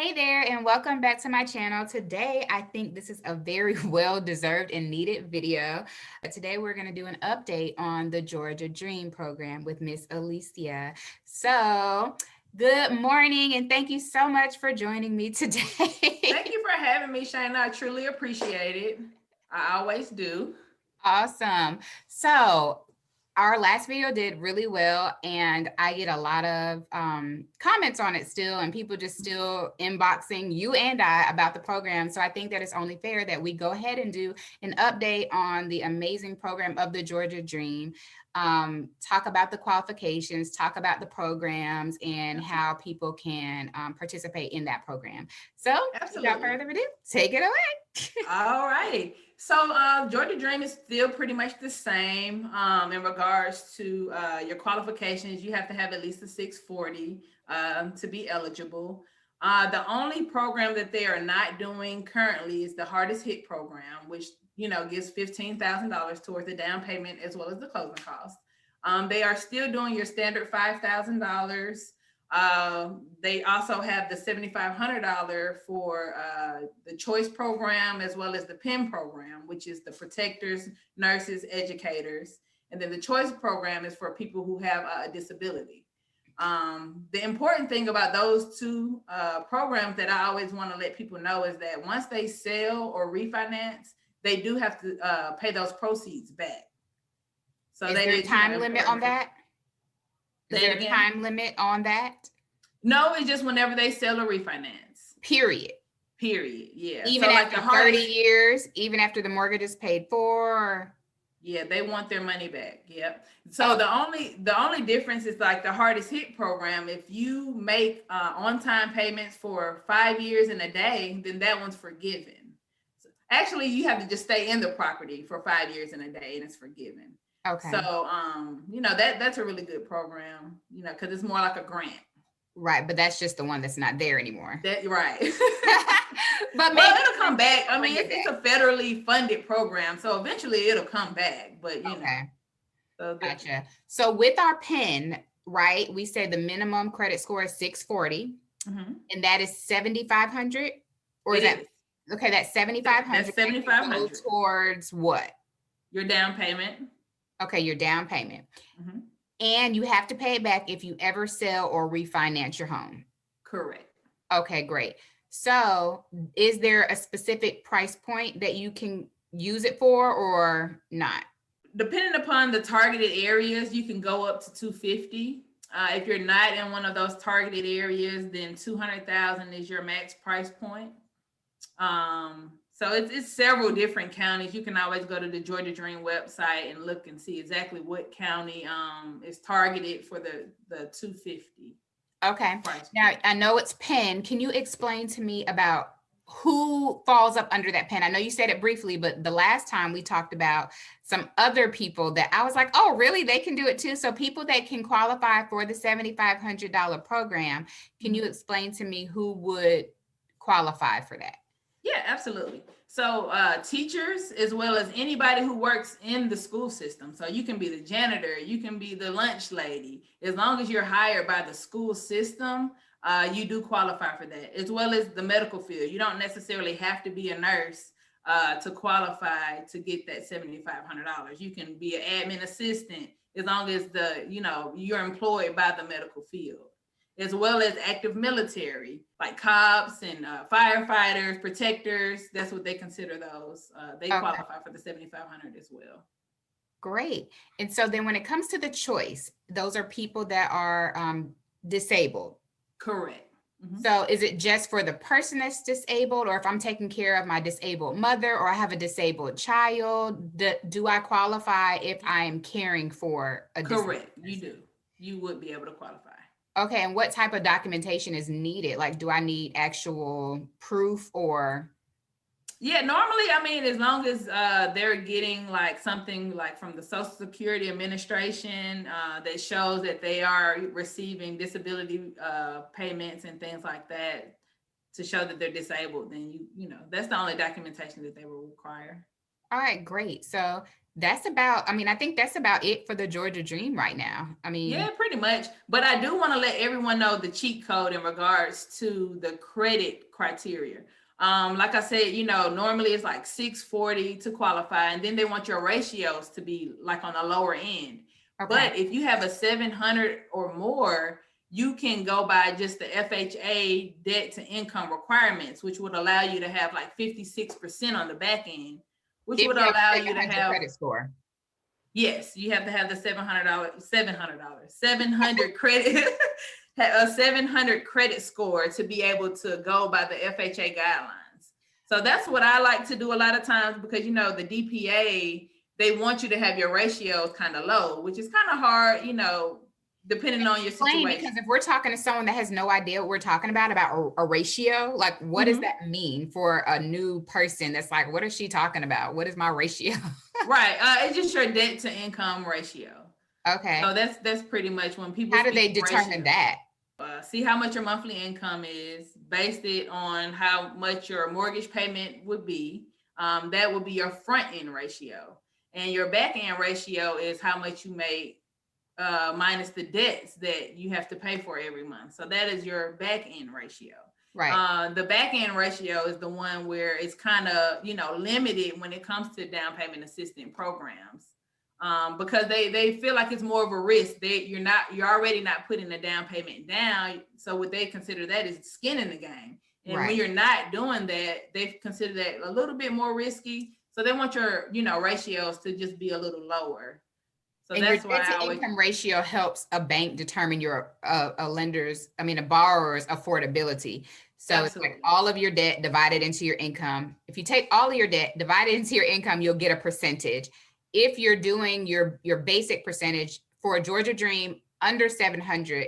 Hey there, and welcome back to my channel. Today, I think this is a very well-deserved and needed video. Today, we're going to do an update on the Georgia Dream program with Miss Alicia. So, good morning, and thank you so much for joining me today. Thank you for having me, Shana. I truly appreciate it. I always do. Awesome. So, our last video did really well, and I get a lot of comments on it still, and people just still inboxing you and I about the program. So I think that it's only fair that we go ahead and do an update on the amazing program of the Georgia Dream. Talk about the qualifications, talk about the programs, and how people can participate in that program. So, without Absolutely. further ado, take it away. All right. So Georgia Dream is still pretty much the same in regards to your qualifications. You have to have at least a 640 to be eligible. The only program that they are not doing currently is the hardest hit program, which gives $15,000 towards the down payment as well as the closing costs. They are still doing your standard $5,000. They also have the $7,500 for the choice program as well as the PIM program, which is the protectors, nurses, educators. And then the choice program is for people who have a disability. The important thing about those two programs that I always want to let people know is that once they sell or refinance, they do have to pay those proceeds back. So Is that there a is, time limit important on for. that? Is Say there it a again. time limit on that? No, it's just whenever they sell or refinance. Period. Period. Yeah. Even So like after the 30 hardest, years, even after the mortgage is paid for? yeah, they want their money back. Yep. So Okay. the only difference is like the hardest hit program. If you make on time payments for 5 years and a day, then that one's forgiven. So actually, you have to just stay in the property for 5 years and a day, and it's forgiven. So Okay. that's a really good program. Because it's more like a grant. Right. But that's just the one that's not there anymore. That right. But Well, maybe it'll come eventually back. they'll I bring mean, it it's back. a federally funded program, so eventually it'll come back. But Okay. so Gotcha. So with our PIN, right, we say the minimum credit score is 640, mhm. and that is 7,500? Or is It that is. okay? That's 7,500 That's that can go 7,500. towards what? Your down payment. Okay, your down payment. Mhm. And you have to pay it back if you ever sell or refinance your home. Correct. Okay, great. So, is there a specific price point that you can use it for or not? Depending upon the targeted areas, you can go up to 250. If you're not in one of those targeted areas, then 200,000 is your max price point. So it's several different counties. You can always go to the Georgia Dream website and look and see exactly what county is targeted for the 250 Okay. price Now, point. I know it's PEN. Can you explain to me about who falls up under that PEN? I know you said it briefly, but the last time we talked about some other people that I was like, oh, really? They can do it too. So, people that can qualify for the $7,500 program, can you Mhm. explain to me who would qualify for that? Yeah, absolutely. So teachers as well as anybody who works in the school system. So you can be the janitor, you can be the lunch lady. As long as you're hired by the school system, you do qualify for that, as well as the medical field. You don't necessarily have to be a nurse to qualify to get that $7,500. You can be an admin assistant as long as you're employed by the medical field, as well as active military, like cops and firefighters, protectors. That's what they consider those. They Okay. qualify for the 7,500 as well. Great. And so then when it comes to the choice, those are people that are disabled. Correct. Mhm. So is it just for the person that's disabled, or if I'm taking care of my disabled mother or I have a disabled child, do I qualify if I am caring for a disabled Correct. You person? do. You would be able to qualify. Okay, and what type of documentation is needed? Like, do I need actual proof or? Yeah, normally, I mean, as long as they're getting like something like from the Social Security Administration that shows that they are receiving disability payments and things like that to show that they're disabled, then that's the only documentation that they will require. All right, great. So that's about, I mean, I think that's about it for the Georgia Dream right now. I Yeah, mean, pretty much. But I do want to let everyone know the cheat code in regards to the credit criteria. Like I said, normally it's like 640 to qualify, and then they want your ratios to be like on the lower end. okay. But if you have a 700 or more, you can go by just the FHA debt to income requirements, which would allow you to have like 56% on the back end, which If would you have allow a you to 700 have. credit score. Yes, you have to have the $700, 700 credit, a 700 credit score to be able to go by the FHA guidelines. So that's what I like to do a lot of times because the DPA, they want you to have your ratios kind of low, which is kind of hard, depending on your Explain, situation. because if we're talking to someone that has no idea what we're talking about a ratio, like what does Mhm. that mean for a new person that's like, what is she talking about? What is my ratio? Right. It's just your debt to income ratio. So Okay. that's pretty much when people How do speak they of determine ratios. that? See how much your monthly income is, based it on how much your mortgage payment would be. That would be your front end ratio, and your back end ratio is how much you make minus the debts that you have to pay for every month. So that is your back end ratio. Right. The back end ratio is the one where it's kind of limited when it comes to down payment assistance programs, because they feel like it's more of a risk. You're already not putting the down payment down, so what they consider that is skin in the game. And when Right. you're not doing that, they consider that a little bit more risky. So they want your ratios to just be a little lower. So And your that's why debt I to always. income ratio helps a bank determine your a borrower's affordability. So it's like Absolutely. all of your debt divided into your income. If you take all of your debt divided into your income, you'll get a percentage. If you're doing your basic percentage for a Georgia Dream under 700,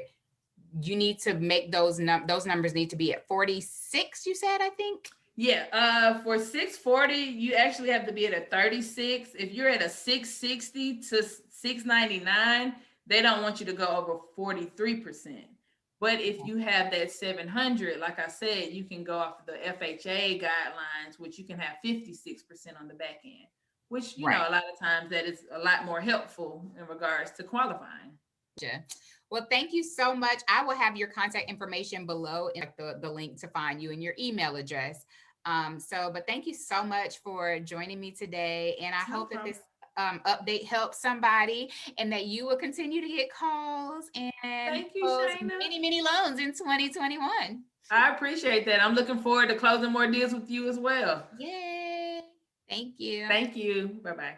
you need to make those numbers need to be at 46, you said, I think. Yeah, for 640, you actually have to be at a 36. If you're at a 660 to 699, they don't want you to go over 43%. But if you have that 700, like I said, you can go off the FHA guidelines, which you can have 56% on the back end, which, Right. a lot of times that is a lot more helpful in regards to qualifying. Yeah. Well, thank you so much. I will have your contact information below in the link to find you and your email address. But thank you so much for joining me today. And I No hope that problem. this update helps somebody and that you will continue to get calls and Thank you, close Shana. many, many loans in 2021. I appreciate that. I'm looking forward to closing more deals with you as well. Yay. Thank you. Thank you. Bye bye.